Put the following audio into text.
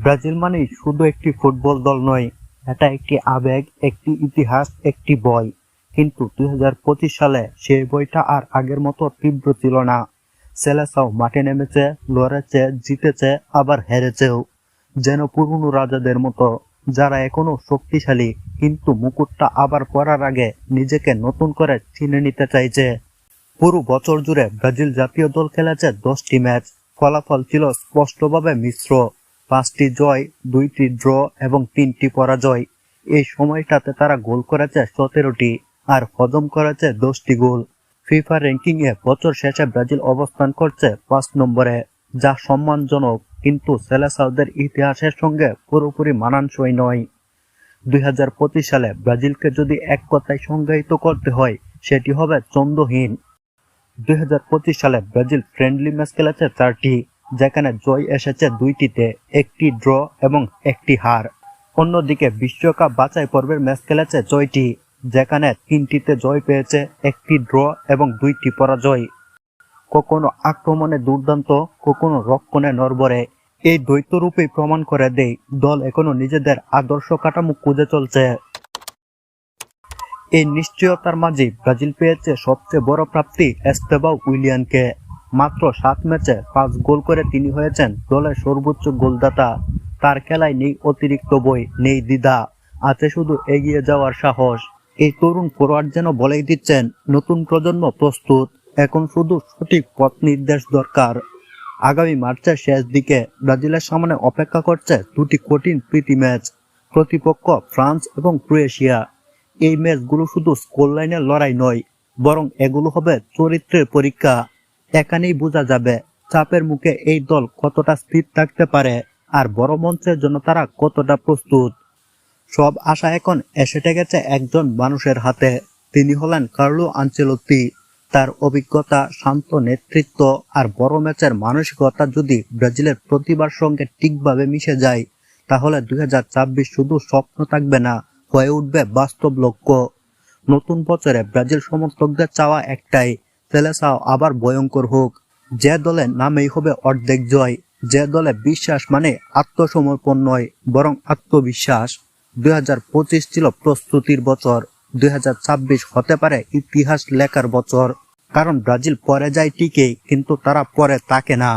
Brazil মানেই শুধু একটি ফুটবল দল নয়, এটা একটি আবেগ, একটি ইতিহাস, একটি বই। কিন্তু 2025 সালে সেই বইটা আর আগের মতো তীব্র ছিল না। সেলেসাও মাঠে নেমেছে, লড়েছে, জিতেছে, আবার হেরেছেও, যেন পুরনো রাজাদের মতো, যারা এখনো শক্তিশালী, কিন্তু মুকুটটা আবার পরার আগে নিজেকে নতুন করে চিনে নিতে চাইছে। পুরো বছর জুড়ে ব্রাজিল জাতীয় দল খেলেছে 10টি ম্যাচ। ফলাফল ছিল স্পষ্টভাবে মিশ্র, 5টি জয়, 2টি ড্র এবং 3টি পরাজয়। এই সময়টাতে তারা গোল করেছে 17টি আর হজম করেছে 10টি গোল। ফিফা র্যাঙ্কিং এ বছর শেষে ব্রাজিল অবস্থান করছে 5 নম্বরে, যা সম্মানজনক, কিন্তু সেলেসাওদের ইতিহাসের সঙ্গে পুরোপুরি মানানসই নয়। 2025 সালে ব্রাজিলকে যদি এক কথায় সংজ্ঞায়িত করতে হয়, সেটি হবে ছন্দহীন। 2025 সালে ব্রাজিল ফ্রেন্ডলি ম্যাচ খেলেছে 4টি, যেখানে জয় এসেছে 2টিতে, 1টি ড্র এবং 1টি হার। অন্যদিকে বিশ্বকাপ বাছাই পর্বের ম্যাচ খেলেছে 6টি, যেখানে 3টিতে জয় পেয়েছে, 1টি ড্র এবং 2টি পরাজয়। কখনো আক্রমণে দুর্দান্ত, কখনো রক্ষণে নড়বড়ে। এই দ্বৈতরূপেই প্রমাণ করে দেয় দল এখনো নিজেদের আদর্শ কাঠামো খুঁজে চলছে। এই নিশ্চয়তার মাঝে ব্রাজিল পেয়েছে সবচেয়ে বড় প্রাপ্তি এস্তেবাও উইলিয়ানকে। মাত্র 7 ম্যাচে 5 গোল করে তিনি হয়েছেন দলের সর্বোচ্চ গোলদাতা। তার খেলায় নেই অতিরিক্ত বই, নেই দ্বিধা, আছে শুধু এগিয়ে যাওয়ার সাহস। এই তরুণ ফরোয়ার্ড যেন বলেই দিচ্ছেন, নতুন প্রজন্ম প্রস্তুত, এখন শুধু সঠিক পথ নির্দেশ দরকার। আগামী মার্চের শেষ দিকে ব্রাজিলের সামনে অপেক্ষা করছে 2টি কঠিন প্রীতি ম্যাচ, প্রতিপক্ষ ফ্রান্স এবং ক্রোয়েশিয়া। এই ম্যাচগুলো শুধু স্কোর লাইনের লড়াই নয়, বরং এগুলো হবে চরিত্রের পরীক্ষা। এখানেই বোঝা যাবে চাপের মুখে এই দল কতটা স্থির থাকতে পারে, আর বড় মঞ্চের জন্য তারা কতটা প্রস্তুত। সব আশা এখন এসে ঠেকেছে একজন মানুষের হাতে। তিনি হলেন কার্লো আনচেলত্তি। তার অভিজ্ঞতা, শান্ত নেতৃত্ব আর বড় ম্যাচের মানসিকতা যদি ব্রাজিলের প্রতিভার সঙ্গে ঠিকভাবে মিশে যায়, তাহলে 2026 শুধু স্বপ্ন থাকবে না, হয়ে উঠবে বাস্তব লক্ষ্য। নতুন বছরে ব্রাজিল সমর্থকদের চাওয়া একটাই, সেলেসাও আবার ভয়ঙ্কর হোক। যে দলের নামেই হবে অর্ধেক জয়, যে দলে বিশ্বাস মানে আত্মসমর্পণ নয়, বরং আত্মবিশ্বাস। 2025 ছিল প্রস্তুতির বছর, 2026 হতে পারে ইতিহাস লেখার বছর। কারণ ব্রাজিল পরে যায় ঠিকই, কিন্তু তারা পরে থাকে না।